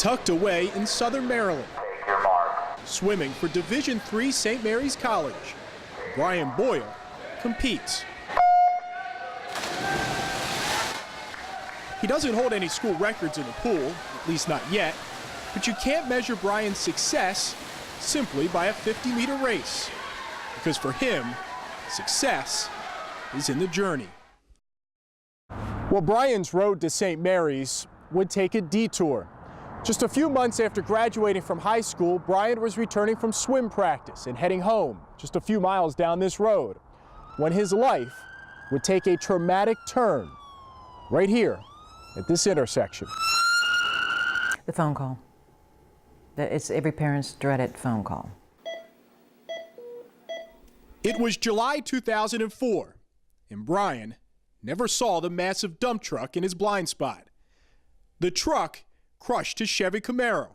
tucked away in southern Maryland, swimming for Division III St. Mary's College, Brian Boyle competes. He doesn't hold any school records in the pool, at least not yet, but you can't measure Brian's success simply by a 50-meter race, because for him, success is in the journey. Well, Brian's road to St. Mary's would take a detour. Just a few months after graduating from high school, Brian was returning from swim practice and heading home just a few miles down this road when his life would take a traumatic turn right here at this intersection. The phone call. It's every parent's dreaded phone call. It was July 2004, and Brian never saw the massive dump truck in his blind spot. The truck crushed his Chevy Camaro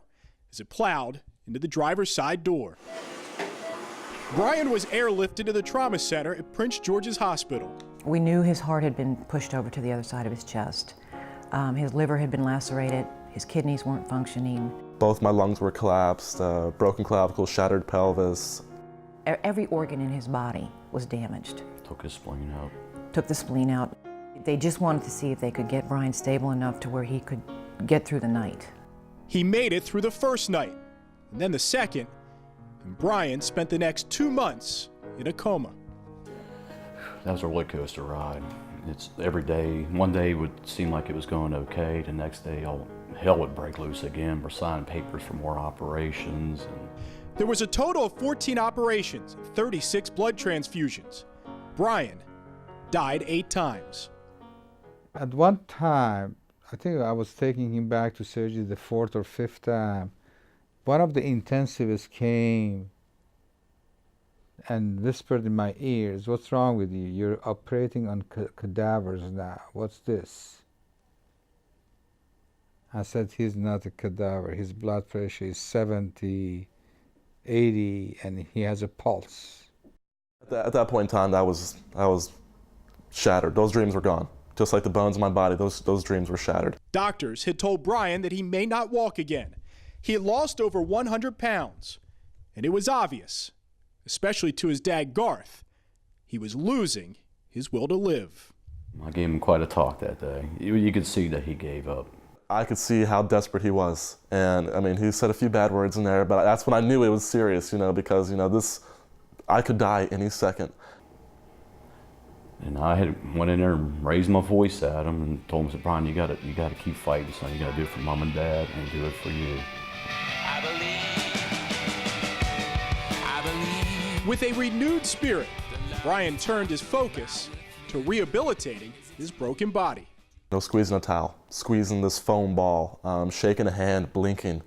as it plowed into the driver's side door. Brian was airlifted to the trauma center at Prince George's Hospital. We knew his heart had been pushed over to the other side of his chest. His liver had been lacerated, his kidneys weren't functioning. Both my lungs were collapsed, broken clavicle, shattered pelvis. Every organ in his body was damaged. Took his spleen out. Took the spleen out. They just wanted to see if they could get Brian stable enough to where he could get through the night. He made it through the first night, and then the second, and Brian spent the next 2 months in a coma. That was a roller coaster ride. It's every day, one day would seem like it was going okay, the next day hell would break loose again. We're signing papers for more operations. There was a total of 14 operations and 36 blood transfusions. Brian died 8 times. At one time, I think I was taking him back to surgery the 4th or 5th time. One of the intensivists came and whispered in my ears, "What's wrong with you? You're operating on cadavers now. What's this?" I said, "He's not a cadaver. His blood pressure is 70, 80, and he has a pulse." At that point in time, I was shattered. Those dreams were gone. Just like the bones in my body, those dreams were shattered. Doctors had told Brian that he may not walk again. He had lost over 100 pounds, and it was obvious, especially to his dad, Garth, he was losing his will to live. I gave him quite a talk that day. You could see that he gave up. I could see how desperate he was. And I mean, he said a few bad words in there, but that's when I knew it was serious, because, I could die any second. And I went in there and raised my voice at him and told him, "Brian, you gotta keep fighting, son. You gotta do it for mom and dad and do it for you." I believe. With a renewed spirit, Brian turned his focus to rehabilitating his broken body. Squeezing a towel, squeezing this foam ball, shaking a hand, blinking.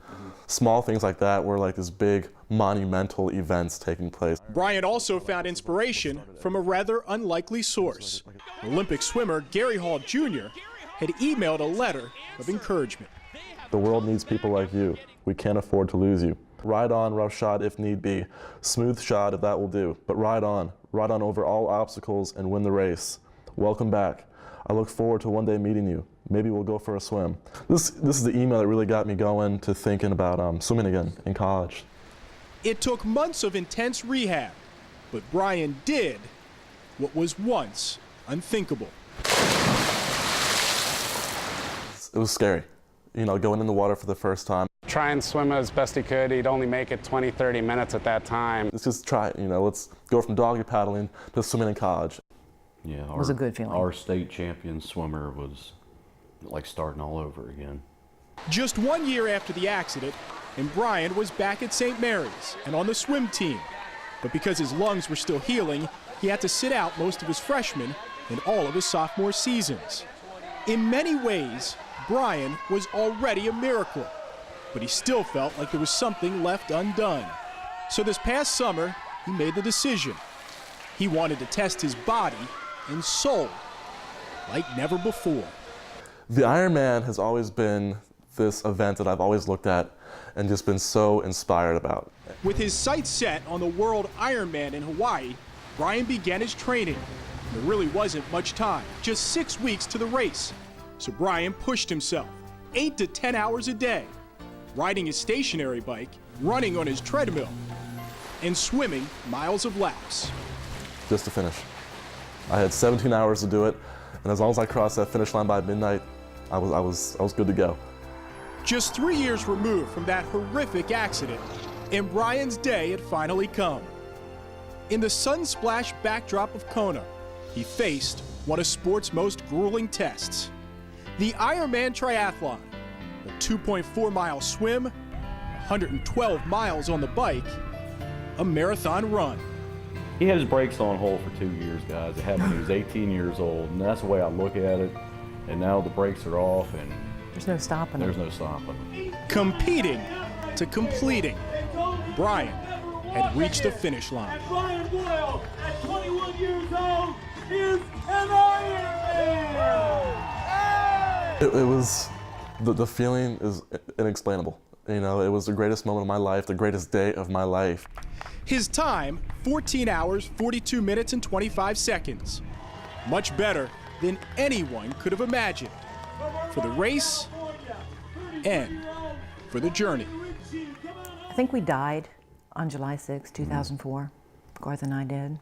Small things like that were like these big monumental events taking place. Brian also found inspiration from a rather unlikely source. Olympic swimmer Gary Hall Jr. had emailed a letter of encouragement. The world needs people like you. We can't afford to lose you. Ride on, rough shot if need be. Smooth shot if that will do. But ride on over all obstacles and win the race. Welcome back. I look forward to one day meeting you. Maybe we'll go for a swim. This is the email that really got me going to thinking about swimming again in college. It took months of intense rehab, but Brian did what was once unthinkable. It was scary, going in the water for the first time. Try and swim as best he could. He'd only make it 20, 30 minutes at that time. Let's just try it, let's go from doggy paddling to swimming in college. Yeah, it was a good feeling. Our state champion swimmer was like starting all over again. Just 1 year after the accident, and Brian was back at St. Mary's and on the swim team. But because his lungs were still healing, he had to sit out most of his freshman and all of his sophomore seasons. In many ways, Brian was already a miracle, but he still felt like there was something left undone. So this past summer, he made the decision. He wanted to test his body and soul like never before. The Ironman has always been this event that I've always looked at and just been so inspired about. With his sights set on the World Ironman in Hawaii, Brian began his training. There really wasn't much time, just 6 weeks to the race. So Brian pushed himself 8 to 10 hours a day. riding his stationary bike, running on his treadmill, and swimming miles of laps. Just to finish. I had 17 hours to do it, and as long as I crossed that finish line by midnight, I was good to go. Just 3 years removed from that horrific accident, and Brian's day had finally come. In the sun-splashed backdrop of Kona, he faced one of sport's most grueling tests. The Ironman Triathlon, a 2.4-mile swim, 112 miles on the bike, a marathon run. He had his brakes on hold for 2 years, guys. It happened when he was 18 years old, and that's the way I look at it. And now the brakes are off, and There's no stopping there's him. no stopping. Competing to completing, Brian had reached the finish line. Brian Boyle, at 21 years old, is an Ironman! It was, the feeling is inexplainable. You know, it was the greatest moment of my life, the greatest day of my life. His time, 14 hours, 42 minutes, and 25 seconds. Much better than anyone could have imagined. For the race and for the journey. I think we died on July 6, 2004. Garth and I did.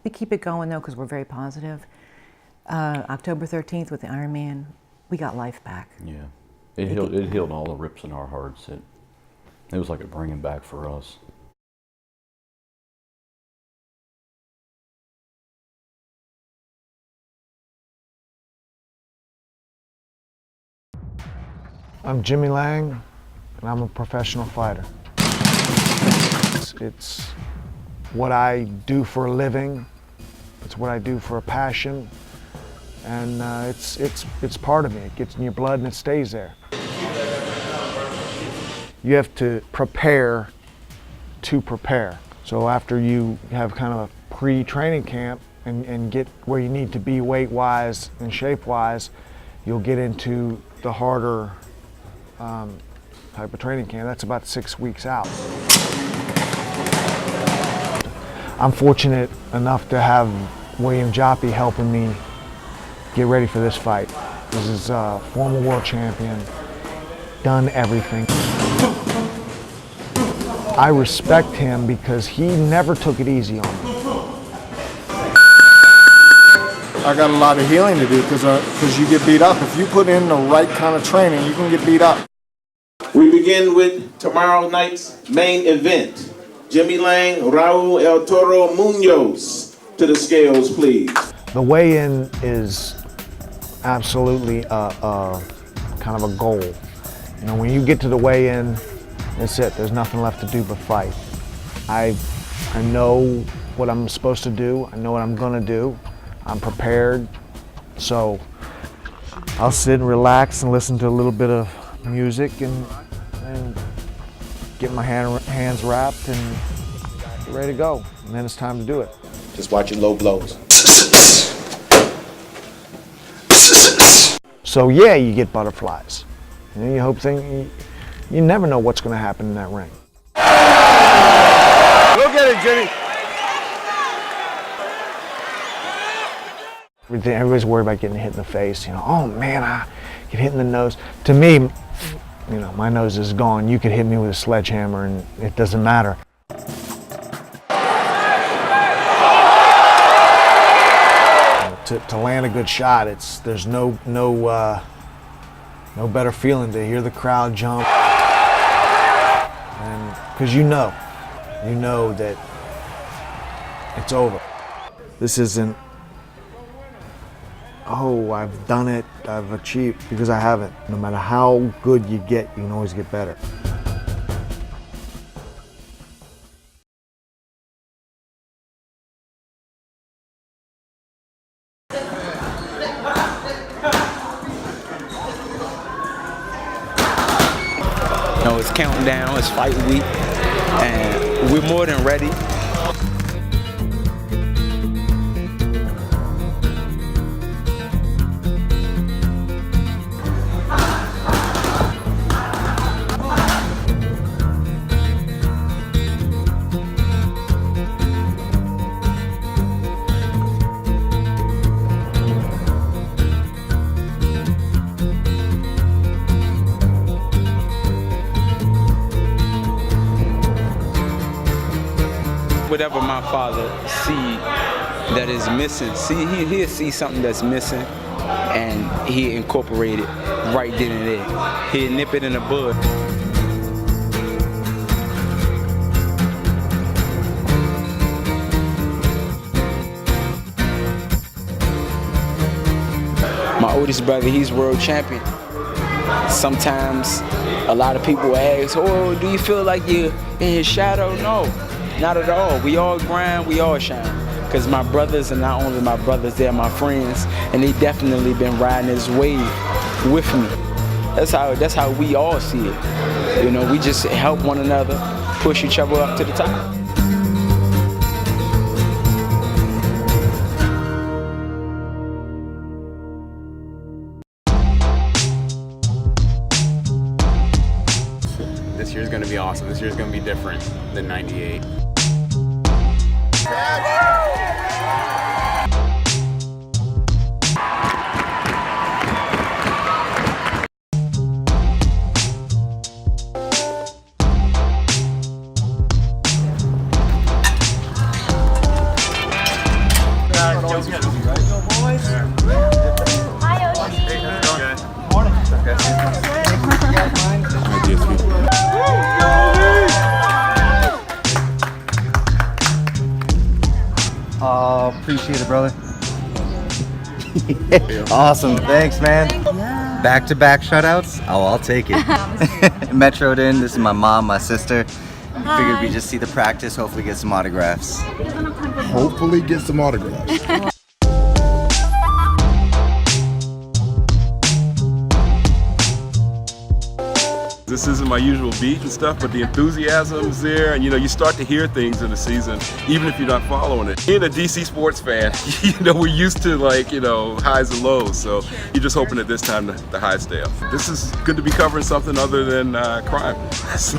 We keep it going though because we're very positive. October 13th with the Ironman, we got life back. Yeah, it healed all the rips in our hearts. It was like a bringing back for us. I'm Jimmy Lang, and I'm a professional fighter. It's what I do for a living. It's what I do for a passion, and it's part of me. It gets in your blood and it stays there. You have to prepare to prepare. So after you have kind of a pre-training camp and get where you need to be weight-wise and shape-wise, you'll get into the harder type of training camp. That's about 6 weeks out. I'm fortunate enough to have William Joppy helping me get ready for this fight. This is a former world champion, done everything. I respect him because he never took it easy on me. I got a lot of healing to do because you get beat up. If you put in the right kind of training, you can get beat up. We begin with tomorrow night's main event. Jimmy Lang, Raul El Toro Munoz. To the scales, please. The weigh-in is absolutely kind of a goal. You know, when you get to the weigh-in, that's it. There's nothing left to do but fight. I know what I'm supposed to do. I know what I'm gonna do. I'm prepared. So I'll sit and relax and listen to a little bit of music and get my hands wrapped and get ready to go. And then it's time to do it. Just watch your low blows. So yeah, you get butterflies. And then you hope you never know what's going to happen in that ring. Go get it, Jimmy. Everybody's worried about getting hit in the face. You know, oh man, I get hit in the nose. To me, you know, my nose is gone. You could hit me with a sledgehammer and it doesn't matter. To land a good shot, there's no better feeling to hear the crowd jump, and because you know that it's over. This isn't, oh, I've done it, I've achieved, because I haven't. No matter how good you get, you can always get better. You know, it's counting down, it's fight week, and we're more than ready. whatever my father see that is missing. He'll see something that's missing, and he incorporate it right then and there. He'll nip it in the bud. My oldest brother, he's world champion. Sometimes a lot of people ask, oh, do you feel like you're in his shadow? No, not at all. We all grind, we all shine. Because my brothers, and not only my brothers, they're my friends, and they definitely been riding this wave with me. That's how we all see it. You know, we just help one another, push each other up to the top. This year's gonna be awesome. This year's gonna be different than '98. Appreciate it, brother. Awesome, thanks, man. Back-to-back shutouts? Oh, I'll take it. Metroed in. This is my mom, my sister. Figured we just see the practice, hopefully get some autographs. Hopefully get some autographs. This isn't my usual beat and stuff, but the enthusiasm is there, and you start to hear things in the season, even if you're not following it. Being a DC sports fan, we're used to highs and lows, so you're just hoping that this time the highs stay up. This is good to be covering something other than crime. So,